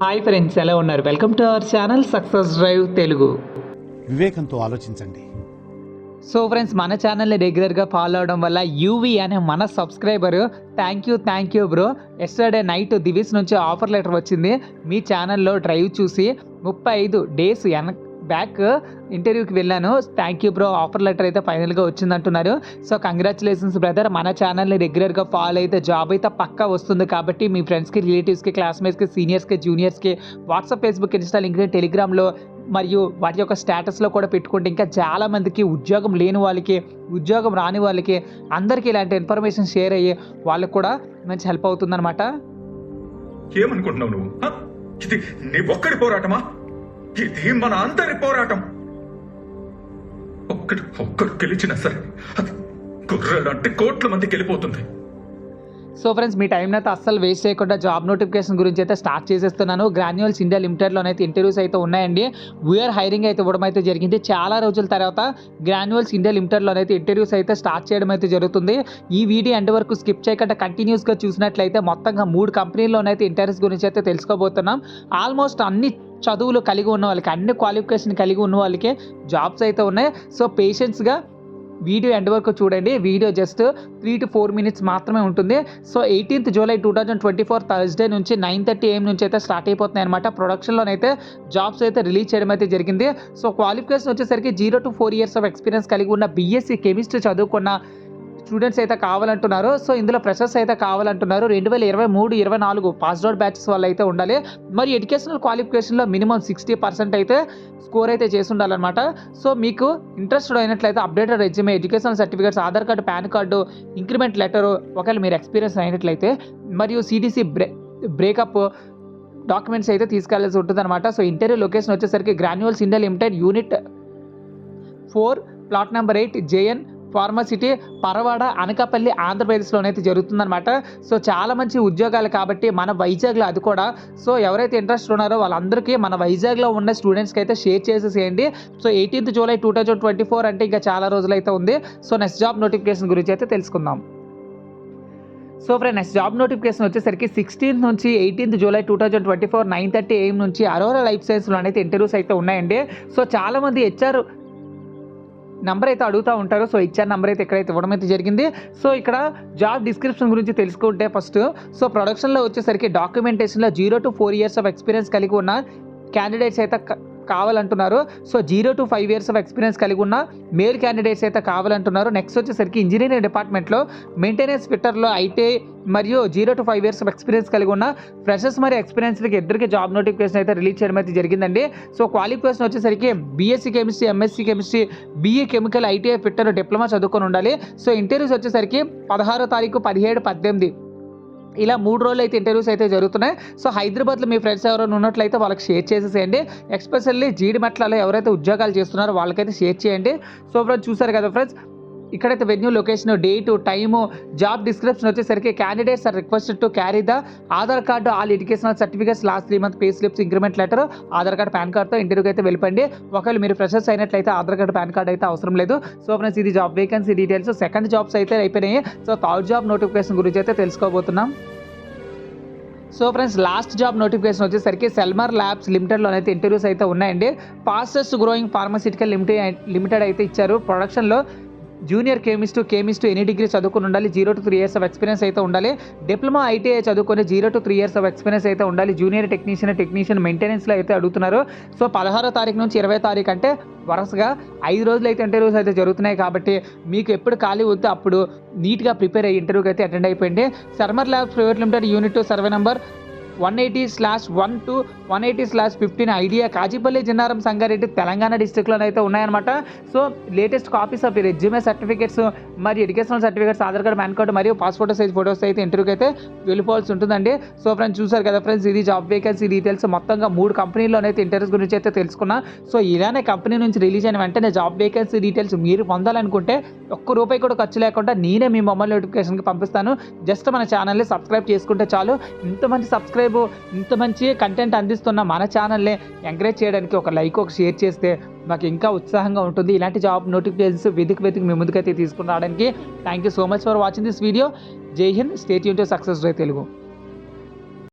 Hi friends, ఎలా ఉన్నారు? Welcome to our channel success Drive Telugu. వివేకంతో ఆలోచించండి. సో ఫ్రెండ్స్, మన ఛానల్ని రెగ్యులర్గా ఫాలో అవడం వల్ల యూవి అనే మన subscriber thank you bro. Yesterday night Divi's నుంచి ఆఫర్ లెటర్ వచ్చింది. మీ ఛానల్లో డ్రైవ్ చూసి 35 డేస్ బ్యాక్ ఇంటర్వ్యూకి వెళ్ళాను. Thank you bro, offer letter అయితే ఫైనల్గా వచ్చిందంటున్నారు. So congratulations brother. మన ఛానల్ని రెగ్యులర్గా ఫాలో అయితే జాబ్ అయితే పక్కా వస్తుంది. కాబట్టి మీ ఫ్రెండ్స్కి, రిలేటివ్స్కి, క్లాస్మేట్స్కి, సీనియర్స్కి, జూనియర్స్కి వాట్సాప్, ఫేస్బుక్, ఇన్స్టా, లింక్డ్ఇన్, టెలిగ్రామ్లో మరియు వాటి యొక్క స్టేటస్లో కూడా పెట్టుకుంటే ఇంకా చాలామందికి ఉద్యోగం లేని వాళ్ళకి, ఉద్యోగం రాని వాళ్ళకి అందరికీ ఇలాంటి ఇన్ఫర్మేషన్ షేర్ అయ్యి వాళ్ళకి కూడా మంచి హెల్ప్ అవుతుందన్నమాట. ఏమనుకుంటున్నావు నువ్వు? ఇది నీ ఒక్కడి పోరాటమా? ఇది మన అందరి పోరాటం. ఒక్కడు గెలిచినా సరే అది గుర్రాలంటే కోట్ల మంది గెలిపోతుంది. సో ఫ్రెండ్స్, మీ టైంని అయితే అస్సలు వేస్ట్ చేయకుండా జాబ్ నోటిఫికేషన్ గురించి అయితే స్టార్ట్ చేసేస్తున్నాను. గ్రాన్యూల్స్ ఇండియా లిమిటెడ్లోనైతే ఇంటర్వ్యూస్ అయితే ఉన్నాయండి. వీఆర్ హైరింగ్ అయితే ఇవ్వడం అయితే జరిగింది. చాలా రోజుల తర్వాత గ్రాన్యూల్స్ ఇండియా లిమిటెడ్లోనైతే ఇంటర్వ్యూస్ అయితే స్టార్ట్ చేయడం అయితే జరుగుతుంది. ఈ వీడియో ఎండ్ వరకు స్కిప్ చేయకుండా కంటిన్యూస్గా చూసినట్లయితే మొత్తంగా 3 కంపెనీల్లోనైతే ఇంటర్వ్యూస్ గురించి అయితే తెలుసుకోబోతున్నాం. ఆల్మోస్ట్ అన్ని చదువులు కలిగి ఉన్న వాళ్ళకి, అన్ని క్వాలిఫికేషన్ కలిగి ఉన్న వాళ్ళకి జాబ్స్ అయితే ఉన్నాయి. సో పేషెన్స్గా వీడియో ఎండ్ వరకు చూడండి. వీడియో జస్ట్ 3 to 4 minutes మాత్రమే ఉంటుంది. సో 18th July 2024 థర్స్డే నుంచి 9:30 AM నుంచి అయితే స్టార్ట్ అయిపోతున్నాయి అనమాట. ప్రొడక్షన్లోనైతే జాబ్స్ అయితే రిలీజ్ చేయడం అయితే జరిగింది. సో క్వాలిఫికేషన్ వచ్చేసరికి 0 to 4 years ఆఫ్ ఎక్స్పీరియన్స్ కలిగి ఉన్న బీఎస్సీ కెమిస్ట్రీ చదువుకున్న స్టూడెంట్స్ అయితే కావాలంటున్నారు. సో ఇందులో ఫ్రెషర్స్ అయితే కావాలంటున్నారు. 2023-24 పాస్డ్ అవుట్ బ్యాచెస్ వాళ్ళు అయితే ఉండాలి. మరి ఎడ్యుకేషనల్ క్వాలిఫికేషన్లో మినిమం 60% అయితే స్కోర్ అయితే చేసి ఉండాలన్నమాట. సో మీకు ఇంట్రెస్టెడ్ అయినట్లయితే updated resume, educational certificates, Aadhaar card, PAN card, increment letter ఒకవేళ మీరు ఎక్స్పీరియన్స్ అయినట్లయితే, మరియు సిటీసీ బ్రేకప్ డాక్యుమెంట్స్ అయితే తీసుకెళ్లాల్సి ఉంటుంది అనమాట. సో ఇంటర్వ్యూ లొకేషన్ వచ్చేసరికి Granules India Limited, unit 4, plot number 8, J N Pharma City, Paravada, Anakapalli, ఆంధ్రప్రదేశ్లోనైతే జరుగుతుందన్నమాట. సో చాలా మంచి ఉద్యోగాలు కాబట్టి మన వైజాగ్లో అది కూడా. సో ఎవరైతే ఇంట్రెస్ట్ ఉన్నారో వాళ్ళందరికీ మన వైజాగ్లో ఉన్న స్టూడెంట్స్కి అయితే షేర్ చేసేసేయండి. సో 18th July 2024 అంటే ఇంకా చాలా రోజులైతే ఉంది. సో నెక్స్ట్ జాబ్ నోటిఫికేషన్ గురించి అయితే తెలుసుకుందాం. So friend, next job notification వచ్చేసరికి 16th నుంచి 18th July 2024 9:30 AM నుంచి అరోరా లైఫ్ సైన్స్లో అయితే ఇంటర్వ్యూస్ అయితే ఉన్నాయండి. సో చాలామంది హెచ్ఆర్ నెంబర్ అయితే అడుగుతూ ఉంటారు. సో ఇచ్చారు నెంబర్ అయితే ఇక్కడైతే ఇవ్వడం అయితే జరిగింది. సో ఇక్కడ జాబ్ డిస్క్రిప్షన్ గురించి తెలుసుకుంటే ఫస్ట్, సో ప్రొడక్షన్లో వచ్చేసరికి డాక్యుమెంటేషన్లో 0 to 4 years ఆఫ్ ఎక్స్పీరియన్స్ కలిగి ఉన్న క్యాండిడేట్స్ అయితే కావాలంటున్నారు. So 0 to 5 years of experience కలిగి ఉన్న మేల్ క్యాండిడేట్స్ అయితే కావాలంటున్నారు. నెక్స్ట్ వచ్చేసరికి ఇంజనీరింగ్ డిపార్ట్మెంట్లో మెయింటెనెన్స్ ఫిట్టర్లో ఐటీఐ మరియు 0 to 5 years ఆఫ్ ఎక్స్పీరియన్స్ కలిగి ఉన్న ఫ్రెషర్స్ మరియు ఎక్స్పీరియన్స్కి ఇద్దరికి జాబ్ నోటిఫికేషన్ అయితే రిలీజ్ చేయడం అయితే జరిగిందండి. సో క్వాలిఫికేషన్ వచ్చేసరికి BSc chemistry, MSc chemistry, BE chemical, ITI fitter, diploma చదువుకొని ఉండాలి. సో ఇంటర్వ్యూస్ వచ్చేసరికి 16వ తారీఖు, 17, 18 ఇలా 3 రోజులు అయితే ఇంటర్వ్యూస్ అయితే జరుగుతున్నాయి. సో హైదరాబాద్లో మీ ఫ్రెండ్స్ ఎవరైనా ఉన్నట్లయితే వాళ్ళకి షేర్ చేసేసేయండి. ఎస్పెషల్లీ జీడిమెట్లలో ఎవరైతే ఉద్యోగాలు చేస్తున్నారో వాళ్ళకైతే షేర్ చేయండి. సో ఫ్రెండ్స్, చూసారు కదా ఫ్రెండ్స్, ఇక్కడైతే venue, location, date, time, job description వచ్చేసరికి candidates are requested to carry the Aadhaar card, all educational certificates, last 3 month pay slips, increment letter, Aadhaar card, PAN కార్డ్తో ఇంటర్వ్యూకి అయితే వెళ్ళిపోండి. ఒకవేళ మీరు ఫ్రెషర్స్ అయినట్లయితే ఆధార్ కార్డు, పాన్ కార్డు అయితే అవసరం లేదు. సో ఫ్రెండ్స్, ఇది job vacancy details. Second jobs అయితే అయిపోయినాయి. సో థర్డ్ జాబ్ నోటిఫికేషన్ గురించి అయితే తెలుసుకోబోతున్నాం. So friends, last job notification వచ్చేసరికి సెల్మర్ ల్యాబ్స్ లిమిటెడ్లోనైతే ఇంటర్వ్యూస్ అయితే ఉన్నాయండి. ఫాస్టెస్ట్ గ్రోయింగ్ ఫార్మాసిటికల్ లిమిటెడ్ అయితే ఇచ్చారు. ప్రొడక్షన్లో జూనియర్ కెమిస్ట్ ఎనీ డిగ్రీ చదువుకుని ఉండాలి. 0 to 3 years ఆఫ్ ఎక్స్పీరియన్స్ అయితే ఉండాలి. డిప్లొమా ఐటీఐ చదువుకొని 0 to 3 years ఆఫ్ ఎక్స్పీరియన్స్ అయితే ఉండాలి. జూనియర్ టెక్నీషియన్ మెయింటెనెన్స్లో అయితే అడుగుతున్నారు. సో 16వ తారీఖు నుంచి 20వ తారీఖు అంటే వరుసగా 5 రోజులు అయితే ఇంటర్వ్యూస్ అయితే జరుగుతున్నాయి. కాబట్టి మీకు ఎప్పుడు ఖాళీ వద్దు అప్పుడు నీట్గా ప్రిపేర్ అయ్యి ఇంటర్వ్యూకి అయితే అటెండ్ అయిపోయింది. Celmer Labs Private Limited, unit 2, survey number 180/1 to 180/15 IDA, Kazipally, Jinnaram, Sangareddy, Telangana డిస్ట్రిక్ట్లోనైతే ఉన్నాయన్నమాట. So latest copies of resume, certificates మరియు educational certificates, Aadhaar card, PAN card మరియు పాస్పోర్ట్ సైజ్ ఫోటోస్ అయితే ఇంటర్వ్యూకి అయితే వెళ్ళిపోవాల్సి ఉంటుందండి. సో ఫ్రెండ్స్, చూసారు కదా ఫ్రెండ్స్, ఇది జాబ్ వేకెన్సీ డీటెయిల్స్. మొత్తంగా 3 కంపెనీల్లోనైతే ఇంటర్వ్యూస్ గురించి అయితే తెలుసుకున్నా. సో ఇలానే కంపెనీ నుంచి రిలీజ్ అయిన వెంటనే జాబ్ వేకెన్సీ డీటెయిల్స్ మీరు పొందాలనుకుంటే ₹1 కూడా ఖర్చు లేకుండా నేనే మీ మొబైల్ నోటిఫికేషన్కి పంపిస్తాను. జస్ట్ మన ఛానల్ని సబ్స్క్రైబ్ చేసుకుంటే చాలు. ఇంతమంది సబ్స్క్రైబ్, ఇంత మంచి కంటెంట్ అందిస్తున్న మన ఛానల్ని ఎంకరేజ్ చేయడానికి ఒక లైక్, ఒక షేర్ చేస్తే మాకు ఇంకా ఉత్సాహంగా ఉంటుంది. ఇలాంటి జాబ్ నోటిఫికేషన్స్ వెతికి మీ ముందుకైతే తీసుకుని రావడానికి. Thank you so much for watching this video. Jai Hind. Stay tune to Success Drive Telugu.